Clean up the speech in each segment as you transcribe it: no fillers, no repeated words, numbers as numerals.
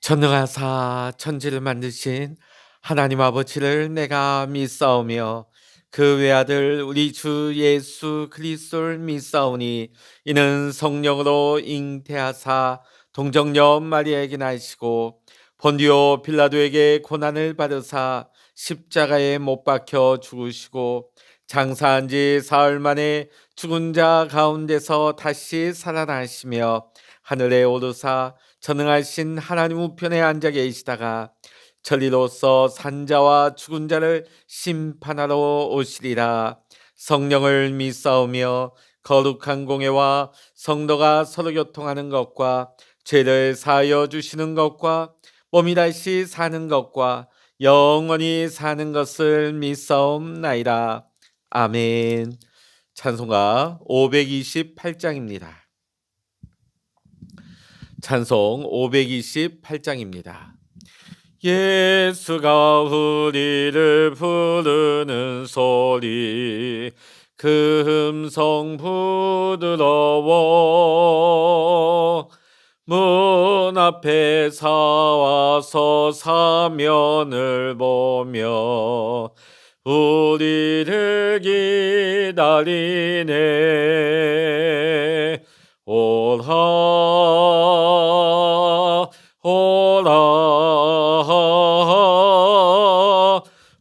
전능하사 천지를 만드신 하나님 아버지를 내가 믿사오며 그 외아들 우리 주 예수 그리스도를 믿사오니 이는 성령으로 잉태하사 동정녀 마리아에게 나시고 본디오 빌라도에게 고난을 받으사 십자가에 못 박혀 죽으시고 장사한 지 사흘 만에 죽은 자 가운데서 다시 살아나시며 하늘에 오르사 전능하신 하나님 우편에 앉아 계시다가 천리로서 산자와 죽은 자를 심판하러 오시리라. 성령을 믿사오며 거룩한 공예와 성도가 서로 교통하는 것과 죄를 사하여 주시는 것과 몸이 다시 사는 것과 영원히 사는 것을 믿사옵나이다. 아멘. 찬송가 528장입니다. 찬송 528장입니다. 예수가 우리를 부르는 소리 그 음성 부드러워 문 앞에 사와서 사면을 보며 우리를 기다리네. 오라 오라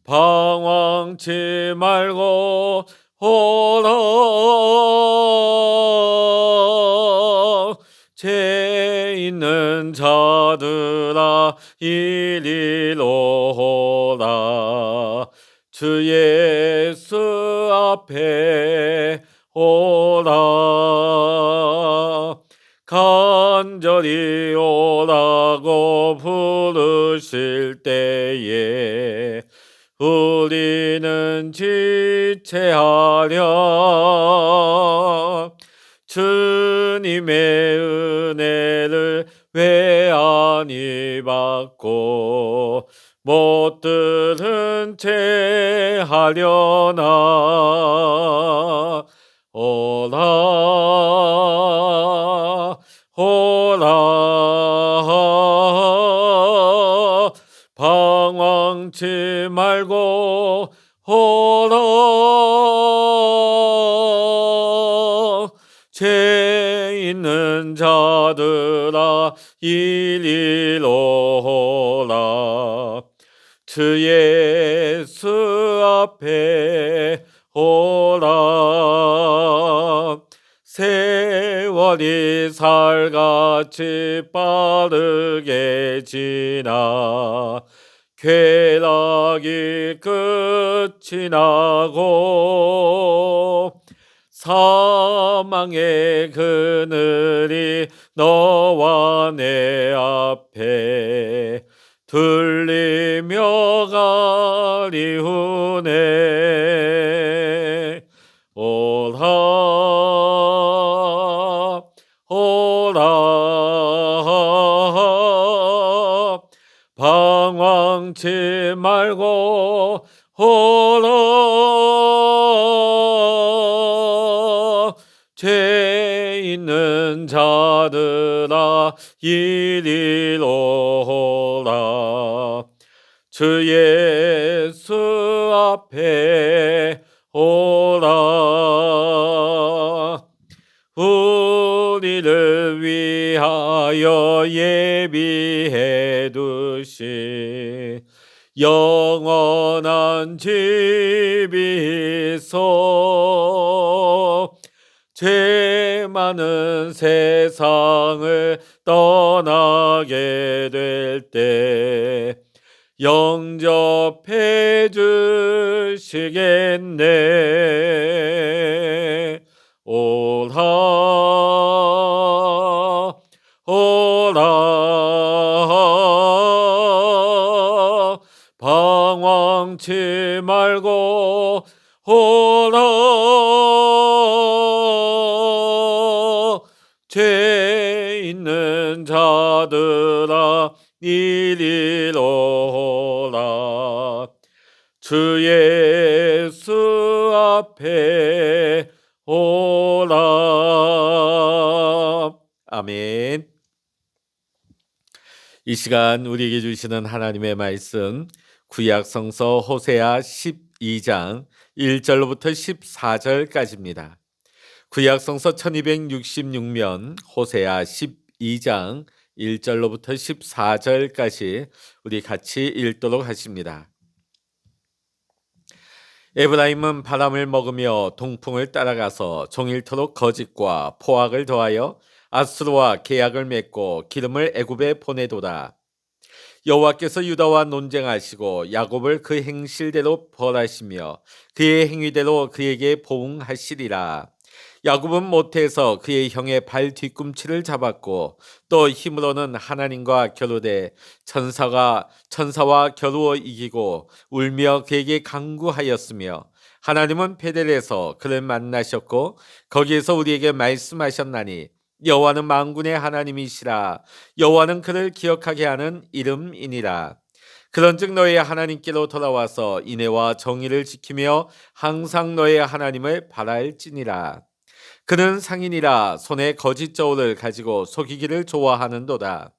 방황치 말고 오라 죄 있는 자들아 이리로 오라 주 예수 앞에 오라 간절히 오라고 부르실 때에 우리는 지체하려 주님의 은혜를 왜 아니 받고 못 들은 채 하려나. 오라 오라 방황치 말고 오라 죄 있는 자들아 이리로 오라 주 예수 앞에 오라. 세월이 살같이 빠르게 지나 쾌락이 끝이 나고 사망의 그늘이 너와 내 앞에 들리며 가리우네. 오라 오라 방황치 말고 오라 죄 있는 자들아 이리로 오라 주 예수 앞에 오라. 우리를 위하여 예비해 두신 영원한 집이 있어 죄 많은 세상을 떠나게 될 때 영접해 주시겠네. 오라 오라 방황치 말고 오라 죄 있는 자들아 이리로 오라 주 예수 앞에 오라. 아멘. 이 시간 우리에게 주시는 하나님의 말씀 구약 성서 호세아 12장 1절로부터 14절까지입니다. 구약 성서 1266면 호세아 12장 1절로부터 14절까지 우리 같이 읽도록 하십니다. 에브라임은 바람을 먹으며 동풍을 따라가서 종일토록 거짓과 포악을 더하여 아수르와 계약을 맺고 기름을 애굽에 보내도다. 여호와께서 유다와 논쟁하시고 야곱을 그 행실대로 벌하시며 그의 행위대로 그에게 보응하시리라. 야곱은 모태에서 그의 형의 발 뒤꿈치를 잡았고 또 힘으로는 하나님과 겨루되 천사와 겨루어 이기고 울며 그에게 간구하였으며 하나님은 베델에서 그를 만나셨고 거기에서 우리에게 말씀하셨나니 여호와는 만군의 하나님이시라. 여호와는 그를 기억하게 하는 이름이니라. 그런즉 너의 하나님께로 돌아와서 인애와 정의를 지키며 항상 너의 하나님을 바랄지니라. 그는 상인이라 손에 거짓 저울을 가지고 속이기를 좋아하는도다.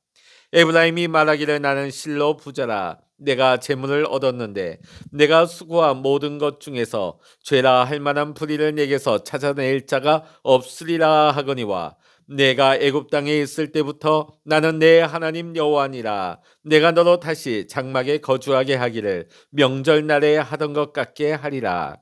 에브라임이 말하기를 나는 실로 부자라. 내가 재물을 얻었는데 내가 수고한 모든 것 중에서 죄라 할 만한 불의를 내게서 찾아낼 자가 없으리라 하거니와 내가 애굽 땅에 있을 때부터 나는 내 하나님 여호와니라. 내가 너로 다시 장막에 거주하게 하기를 명절날에 하던 것 같게 하리라.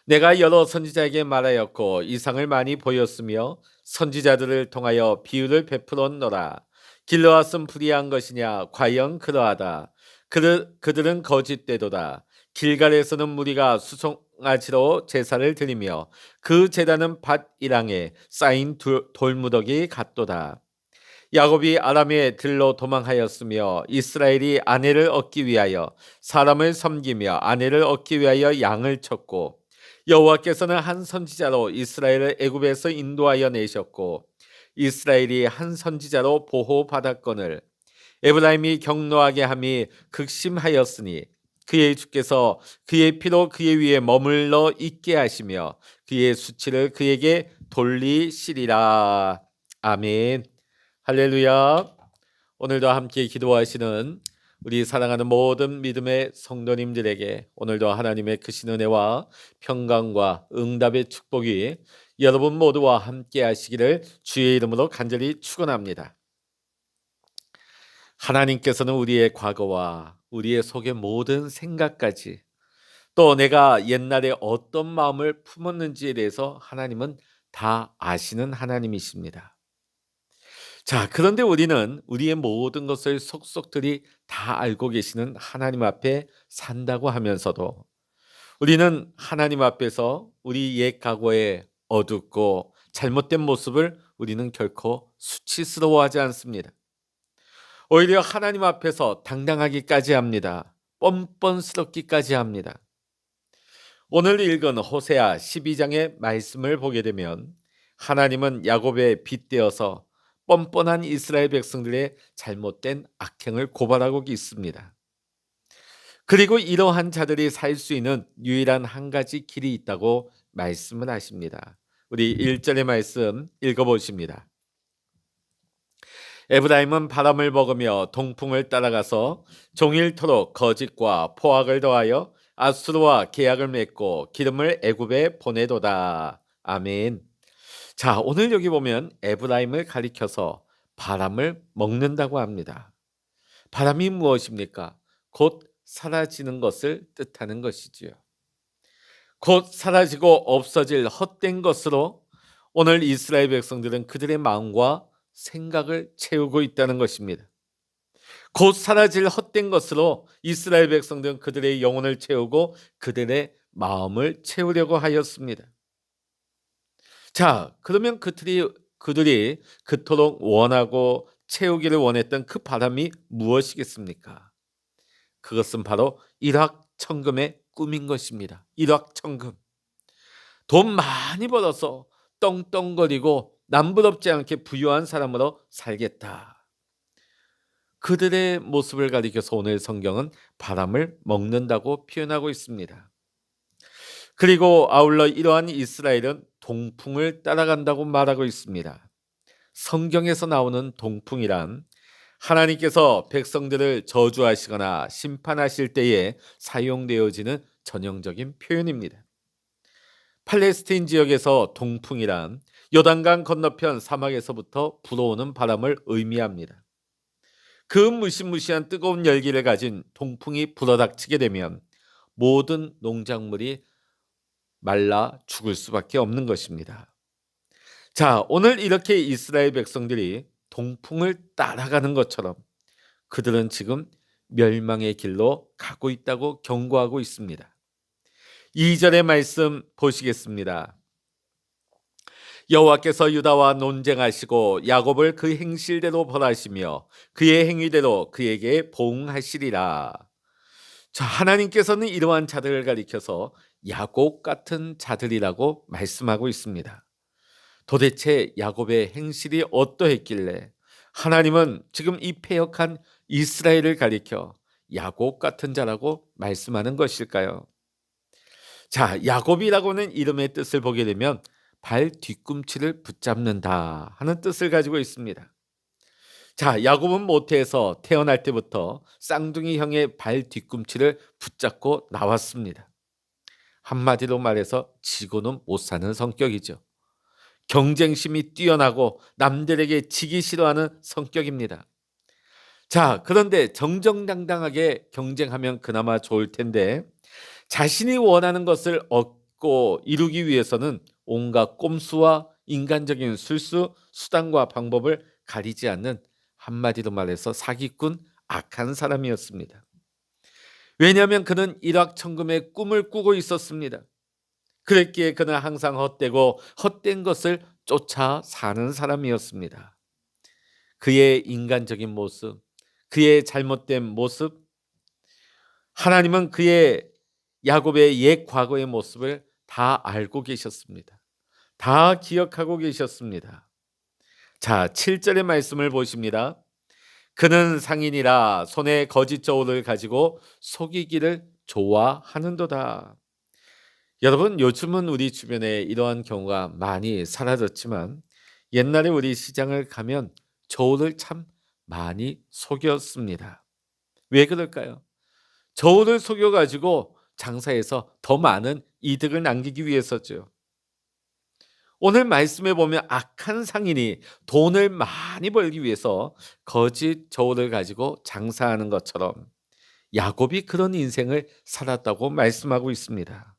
내가 여러 선지자에게 말하였고 이상을 많이 보였으며 선지자들을 통하여 비유를 베풀었노라. 길르앗은 불의한 것이냐? 과연 그러하다. 그들은 거짓되도다. 길갈에서는 무리가 수송아지로 제사를 드리며 그 제단은 밭이랑에 쌓인 돌무더기 같도다. 야곱이 아람의 들로 도망하였으며 이스라엘이 아내를 얻기 위하여 사람을 섬기며 아내를 얻기 위하여 양을 쳤고 여호와께서는 한 선지자로 이스라엘을 애굽에서 인도하여 내셨고 이스라엘이 한 선지자로 보호받았거늘 에브라임이 경노하게 함이 극심하였으니 그의 주께서 그의 피로 그의 위에 머물러 있게 하시며 그의 수치를 그에게 돌리시리라. 아멘. 할렐루야. 오늘도 함께 기도하시는 우리 사랑하는 모든 믿음의 성도님들에게 오늘도 하나님의 크신 은혜와 평강과 응답의 축복이 여러분 모두와 함께 하시기를 주의 이름으로 간절히 축원합니다. 하나님께서는 우리의 과거와 우리의 속의 모든 생각까지 또 내가 옛날에 어떤 마음을 품었는지에 대해서 하나님은 다 아시는 하나님이십니다. 자, 그런데 우리는 우리의 모든 것을 속속들이 다 알고 계시는 하나님 앞에 산다고 하면서도 우리는 하나님 앞에서 우리 옛 과거의 어둡고 잘못된 모습을 우리는 결코 수치스러워하지 않습니다. 오히려 하나님 앞에서 당당하기까지 합니다. 뻔뻔스럽기까지 합니다. 오늘 읽은 호세아 12장의 말씀을 보게 되면 하나님은 야곱에 빗대어서 뻔뻔한 이스라엘 백성들의 잘못된 악행을 고발하고 있습니다. 그리고 이러한 자들이 살 수 있는 유일한 한 가지 길이 있다고 말씀을 하십니다. 우리 1절의 말씀 읽어보십니다. 에브라임은 바람을 먹으며 동풍을 따라가서 종일토록 거짓과 포악을 더하여 아수르와 계약을 맺고 기름을 애굽에 보내도다. 아멘. 자, 오늘 여기 보면 에브라임을 가리켜서 바람을 먹는다고 합니다. 바람이 무엇입니까? 곧 사라지는 것을 뜻하는 것이지요. 곧 사라지고 없어질 헛된 것으로 오늘 이스라엘 백성들은 그들의 마음과 생각을 채우고 있다는 것입니다. 곧 사라질 헛된 것으로 이스라엘 백성들은 그들의 영혼을 채우고 그들의 마음을 채우려고 하였습니다. 자, 그러면 그들이 그토록 원하고 채우기를 원했던 그 바람이 무엇이겠습니까? 그것은 바로 일확천금의 꿈인 것입니다. 일확천금. 돈 많이 벌어서 떵떵거리고 남부럽지 않게 부유한 사람으로 살겠다. 그들의 모습을 가리켜서 오늘 성경은 바람을 먹는다고 표현하고 있습니다. 그리고 아울러 이러한 이스라엘은 동풍을 따라간다고 말하고 있습니다. 성경에서 나오는 동풍이란 하나님께서 백성들을 저주하시거나 심판하실 때에 사용되어지는 전형적인 표현입니다. 팔레스틴 지역에서 동풍이란 요단강 건너편 사막에서부터 불어오는 바람을 의미합니다. 그 무시무시한 뜨거운 열기를 가진 동풍이 불어닥치게 되면 모든 농작물이 말라 죽을 수밖에 없는 것입니다. 자, 오늘 이렇게 이스라엘 백성들이 동풍을 따라가는 것처럼 그들은 지금 멸망의 길로 가고 있다고 경고하고 있습니다. 2절의 말씀 보시겠습니다. 여호와께서 유다와 논쟁하시고 야곱을 그 행실대로 벌하시며 그의 행위대로 그에게 보응하시리라. 자, 하나님께서는 이러한 자들을 가리켜서 야곱 같은 자들이라고 말씀하고 있습니다. 도대체 야곱의 행실이 어떠했길래 하나님은 지금 이 패역한 이스라엘을 가리켜 야곱 같은 자라고 말씀하는 것일까요? 자, 야곱이라고는 이름의 뜻을 보게 되면 발 뒤꿈치를 붙잡는다 하는 뜻을 가지고 있습니다. 자, 야곱은 모태에서 태어날 때부터 쌍둥이 형의 발 뒤꿈치를 붙잡고 나왔습니다. 한마디로 말해서 지고는 못 사는 성격이죠. 경쟁심이 뛰어나고 남들에게 지기 싫어하는 성격입니다. 자, 그런데 정정당당하게 경쟁하면 그나마 좋을 텐데 자신이 원하는 것을 얻고 이루기 위해서는 온갖 꼼수와 인간적인 술수, 수단과 방법을 가리지 않는 한마디로 말해서 사기꾼, 악한 사람이었습니다. 왜냐하면 그는 일확천금의 꿈을 꾸고 있었습니다. 그랬기에 그는 항상 헛되고 헛된 것을 쫓아 사는 사람이었습니다. 그의 인간적인 모습, 그의 잘못된 모습, 하나님은 그의 야곱의 옛 과거의 모습을 다 알고 계셨습니다. 다 기억하고 계셨습니다. 자, 7절의 말씀을 보십니다. 그는 상인이라 손에 거짓 저울을 가지고 속이기를 좋아하는도다. 여러분, 요즘은 우리 주변에 이러한 경우가 많이 사라졌지만 옛날에 우리 시장을 가면 저울을 참 많이 속였습니다. 왜 그럴까요? 저울을 속여가지고 장사해서 더 많은 이득을 남기기 위해서죠. 오늘 말씀에 보면 악한 상인이 돈을 많이 벌기 위해서 거짓 저울을 가지고 장사하는 것처럼 야곱이 그런 인생을 살았다고 말씀하고 있습니다.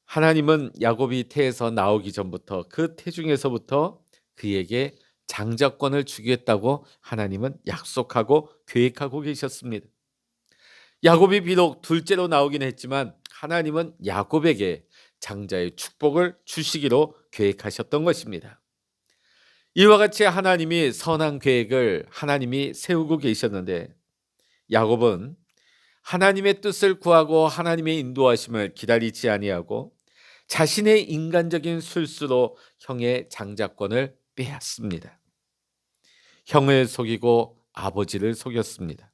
하나님은 야곱이 태에서 나오기 전부터 그 태중에서부터 그에게 장자권을 주겠다고 하나님은 약속하고 계획하고 계셨습니다. 야곱이 비록 둘째로 나오긴 했지만 하나님은 야곱에게 장자의 축복을 주시기로 계획하셨던 것입니다. 이와 같이 하나님이 선한 계획을 하나님이 세우고 계셨는데 야곱은 하나님의 뜻을 구하고 하나님의 인도하심을 기다리지 아니하고 자신의 인간적인 술수로 형의 장자권을 빼앗습니다. 형을 속이고 아버지를 속였습니다.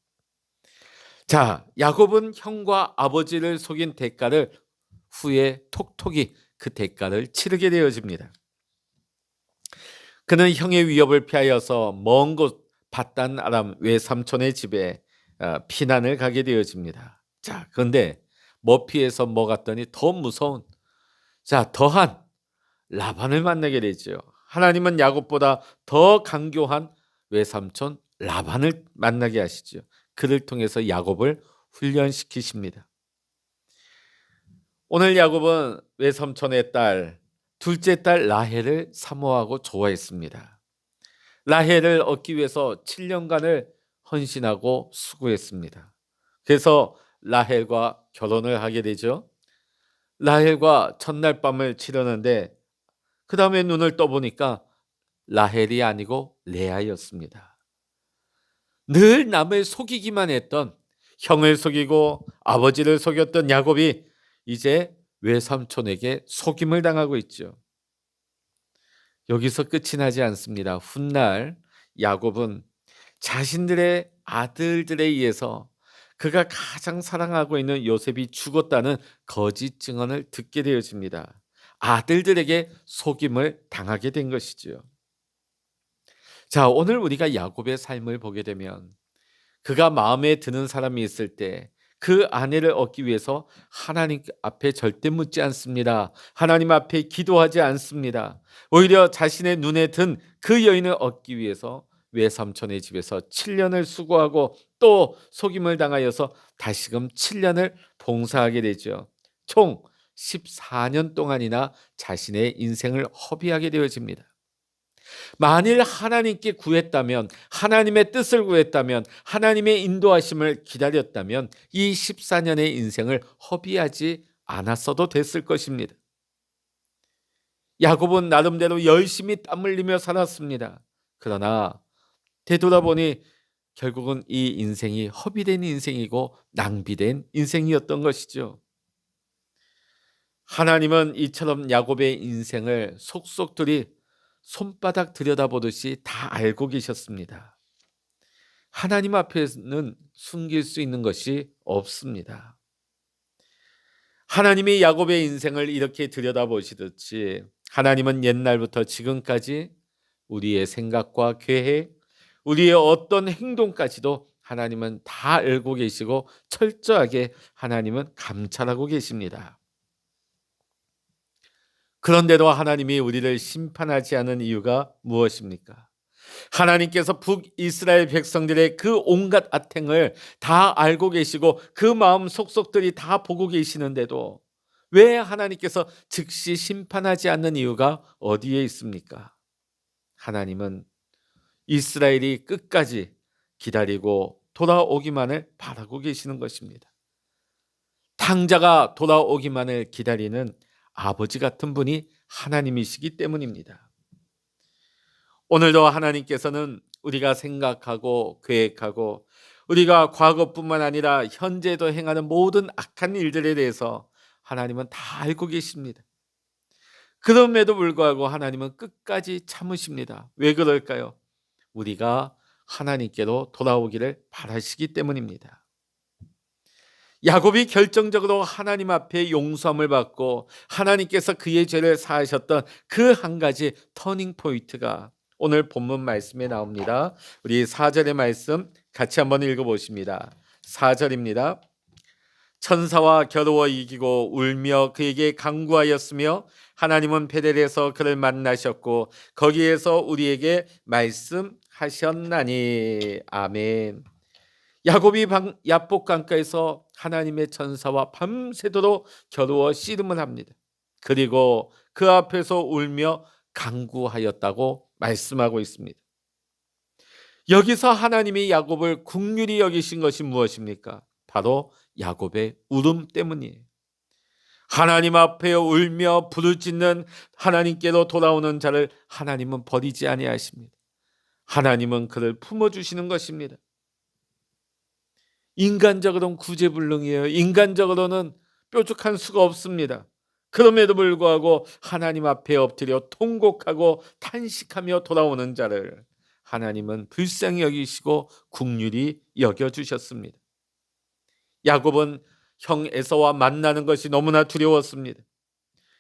자, 야곱은 형과 아버지를 속인 대가를 후에 톡톡이 그 대가를 치르게 되어집니다. 그는 형의 위협을 피하여서 먼 곳 밧단 아람 외삼촌의 집에 피난을 가게 되어집니다. 자, 그런데 뭐 피해서 뭐 갔더니 더 무서운 더한 라반을 만나게 되죠. 하나님은 야곱보다 더 강교한 외삼촌 라반을 만나게 하시죠. 그를 통해서 야곱을 훈련시키십니다. 오늘 야곱은 외삼촌의 딸, 둘째 딸 라헬을 사모하고 좋아했습니다. 라헬을 얻기 위해서 7년간을 헌신하고 수고했습니다. 그래서 라헬과 결혼을 하게 되죠. 라헬과 첫날 밤을 치르는데 그 다음에 눈을 떠보니까 라헬이 아니고 레아였습니다. 늘 남을 속이기만 했던, 형을 속이고 아버지를 속였던 야곱이 이제 외삼촌에게 속임을 당하고 있죠. 여기서 끝이 나지 않습니다. 훗날 야곱은 자신들의 아들들에 의해서 그가 가장 사랑하고 있는 요셉이 죽었다는 거짓 증언을 듣게 되어집니다. 아들들에게 속임을 당하게 된 것이지요. 자, 오늘 우리가 야곱의 삶을 보게 되면 그가 마음에 드는 사람이 있을 때 그 아내를 얻기 위해서 하나님 앞에 절대 묻지 않습니다. 하나님 앞에 기도하지 않습니다. 오히려 자신의 눈에 든 그 여인을 얻기 위해서 외삼촌의 집에서 7년을 수고하고 또 속임을 당하여서 다시금 7년을 봉사하게 되죠. 총 14년 동안이나 자신의 인생을 허비하게 되어집니다. 만일 하나님께 구했다면, 하나님의 뜻을 구했다면, 하나님의 인도하심을 기다렸다면 이 14년의 인생을 허비하지 않았어도 됐을 것입니다. 야곱은 나름대로 열심히 땀 흘리며 살았습니다. 그러나 되돌아보니 결국은 이 인생이 허비된 인생이고 낭비된 인생이었던 것이죠. 하나님은 이처럼 야곱의 인생을 속속들이 손바닥 들여다보듯이 다 알고 계셨습니다. 하나님 앞에는 숨길 수 있는 것이 없습니다. 하나님이 야곱의 인생을 이렇게 들여다보시듯이 하나님은 옛날부터 지금까지 우리의 생각과 계획, 우리의 어떤 행동까지도 하나님은 다 알고 계시고 철저하게 하나님은 감찰하고 계십니다. 그런데도 하나님이 우리를 심판하지 않은 이유가 무엇입니까? 하나님께서 북이스라엘 백성들의 그 온갖 악행을 다 알고 계시고 그 마음 속속들이 다 보고 계시는데도 왜 하나님께서 즉시 심판하지 않는 이유가 어디에 있습니까? 하나님은 이스라엘이 끝까지 기다리고 돌아오기만을 바라고 계시는 것입니다. 탕자가 돌아오기만을 기다리는 아버지 같은 분이 하나님이시기 때문입니다. 오늘도 하나님께서는 우리가 생각하고 계획하고 우리가 과거뿐만 아니라 현재도 행하는 모든 악한 일들에 대해서 하나님은 다 알고 계십니다. 그럼에도 불구하고 하나님은 끝까지 참으십니다. 왜 그럴까요? 우리가 하나님께로 돌아오기를 바라시기 때문입니다. 야곱이 결정적으로 하나님 앞에 용서함을 받고 하나님께서 그의 죄를 사하셨던 그 한 가지 터닝 포인트가 오늘 본문 말씀에 나옵니다. 우리 4절의 말씀 같이 한번 읽어보십니다. 4절입니다. 천사와 겨루어 이기고 울며 그에게 간구하였으며 하나님은 베델에서 그를 만나셨고 거기에서 우리에게 말씀하셨나니. 아멘. 야곱이 야복 강가에서 하나님의 천사와 밤새도록 겨루어 씨름을 합니다. 그리고 그 앞에서 울며 간구하였다고 말씀하고 있습니다. 여기서 하나님이 야곱을 긍휼히 여기신 것이 무엇입니까? 바로 야곱의 울음 때문이에요. 하나님 앞에 울며 부르짖는 하나님께로 돌아오는 자를 하나님은 버리지 아니하십니다. 하나님은 그를 품어주시는 것입니다. 인간적으로는 구제불능이에요. 인간적으로는 뾰족한 수가 없습니다. 그럼에도 불구하고 하나님 앞에 엎드려 통곡하고 탄식하며 돌아오는 자를 하나님은 불쌍히 여기시고 긍휼히 여겨주셨습니다. 야곱은 형 에서와 만나는 것이 너무나 두려웠습니다.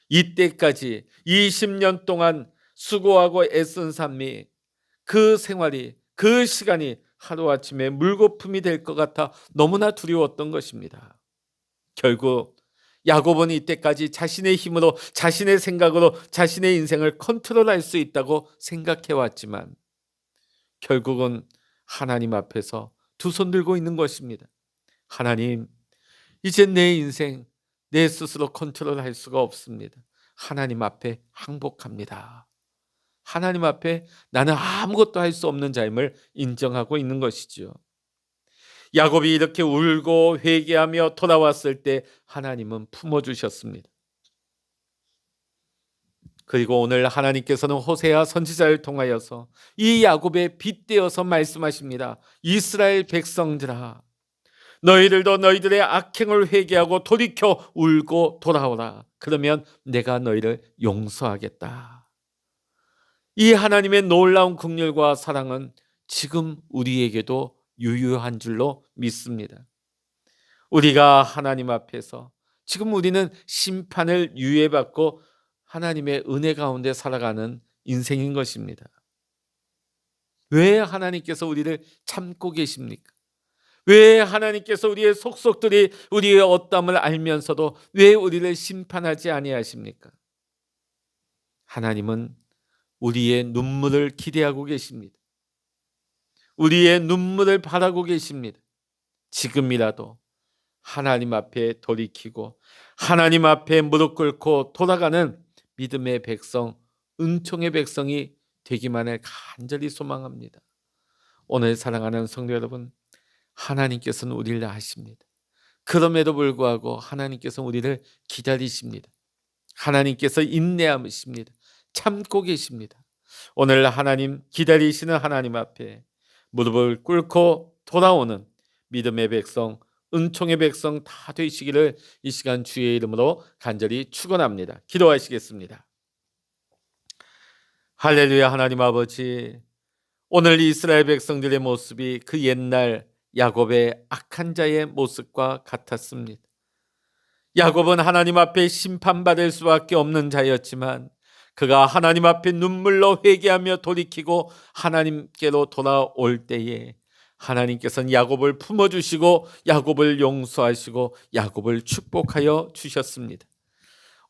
이때까지 20년 동안 수고하고 애쓴 삶이 그 생활이 그 시간이 하루아침에 물거품이 될 것 같아 너무나 두려웠던 것입니다. 결국 야곱은 이때까지 자신의 힘으로 자신의 생각으로 자신의 인생을 컨트롤할 수 있다고 생각해왔지만 결국은 하나님 앞에서 두 손 들고 있는 것입니다. 하나님, 이제 내 인생 내 스스로 컨트롤할 수가 없습니다. 하나님 앞에 항복합니다. 하나님 앞에 나는 아무것도 할 수 없는 자임을 인정하고 있는 것이죠. 야곱이 이렇게 울고 회개하며 돌아왔을 때 하나님은 품어주셨습니다. 그리고 오늘 하나님께서는 호세아 선지자를 통하여서 이 야곱에 빗대어서 말씀하십니다. 이스라엘 백성들아, 너희들도 너희들의 악행을 회개하고 돌이켜 울고 돌아오라. 그러면 내가 너희를 용서하겠다. 이 하나님의 놀라운 긍휼과 사랑은 지금 우리에게도 유효한 줄로 믿습니다. 우리가 하나님 앞에서 지금 우리는 심판을 유예받고 하나님의 은혜 가운데 살아가는 인생인 것입니다. 왜 하나님께서 우리를 참고 계십니까? 왜 하나님께서 우리의 속속들이 우리의 어떠함을 알면서도 왜 우리를 심판하지 아니하십니까? 하나님은 우리의 눈물을 기대하고 계십니다. 우리의 눈물을 바라고 계십니다. 지금이라도 하나님 앞에 돌이키고 하나님 앞에 무릎 꿇고 돌아가는 믿음의 백성, 은총의 백성이 되기만을 간절히 소망합니다. 오늘 사랑하는 성도 여러분, 하나님께서는 우리를 아십니다. 그럼에도 불구하고 하나님께서 우리를 기다리십니다. 하나님께서 인내하십니다. 참고 계십니다. 오늘 하나님 기다리시는 하나님 앞에 무릎을 꿇고 돌아오는 믿음의 백성, 은총의 백성 다 되시기를 이 시간 주의 이름으로 간절히 축원합니다. 기도하시겠습니다. 할렐루야. 하나님 아버지, 오늘 이스라엘 백성들의 모습이 그 옛날 야곱의 악한 자의 모습과 같았습니다. 야곱은 하나님 앞에 심판받을 수밖에 없는 자였지만 그가 하나님 앞에 눈물로 회개하며 돌이키고 하나님께로 돌아올 때에 하나님께서는 야곱을 품어주시고 야곱을 용서하시고 야곱을 축복하여 주셨습니다.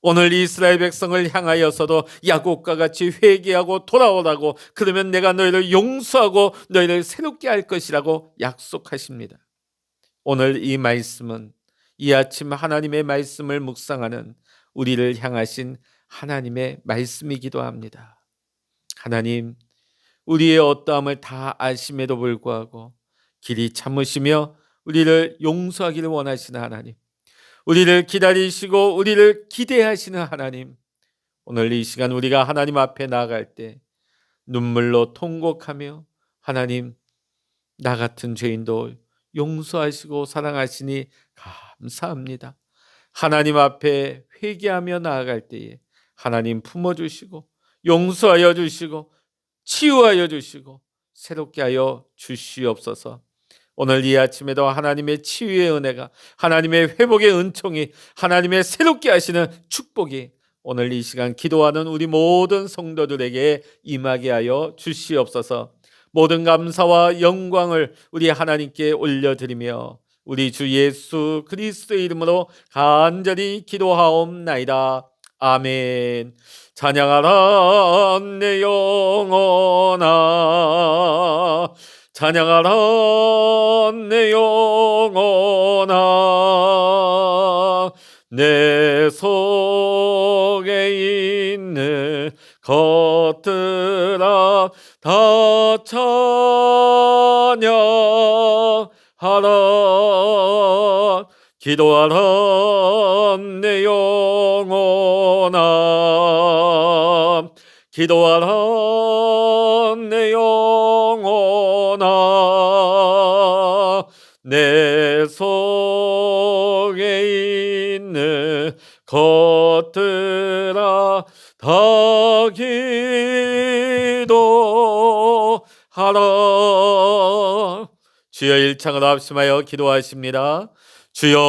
오늘 이스라엘 백성을 향하여서도 야곱과 같이 회개하고 돌아오라고, 그러면 내가 너희를 용서하고 너희를 새롭게 할 것이라고 약속하십니다. 오늘 이 말씀은 이 아침 하나님의 말씀을 묵상하는 우리를 향하신 하나님의 말씀이기도 합니다. 하나님, 우리의 어떠함을 다 아심에도 불구하고 길이 참으시며 우리를 용서하기를 원하시는 하나님, 우리를 기다리시고 우리를 기대하시는 하나님, 오늘 이 시간 우리가 하나님 앞에 나아갈 때 눈물로 통곡하며 하나님, 나 같은 죄인도 용서하시고 사랑하시니 감사합니다. 하나님 앞에 회개하며 나아갈 때에 하나님 품어주시고 용서하여 주시고 치유하여 주시고 새롭게 하여 주시옵소서. 오늘 이 아침에도 하나님의 치유의 은혜가, 하나님의 회복의 은총이, 하나님의 새롭게 하시는 축복이 오늘 이 시간 기도하는 우리 모든 성도들에게 임하게 하여 주시옵소서. 모든 감사와 영광을 우리 하나님께 올려드리며 우리 주 예수 그리스도의 이름으로 간절히 기도하옵나이다. 아멘. 찬양하라 내 영혼아, 찬양하라 내 영혼아, 내 속에 있는 것들아 다 찬양하라. 기도하라 내 영혼아, 기도하라 내 영혼아, 내 속에 있는 것들아 다 기도하라. 주여, 일창을 합심하여 기도하십니다. 주여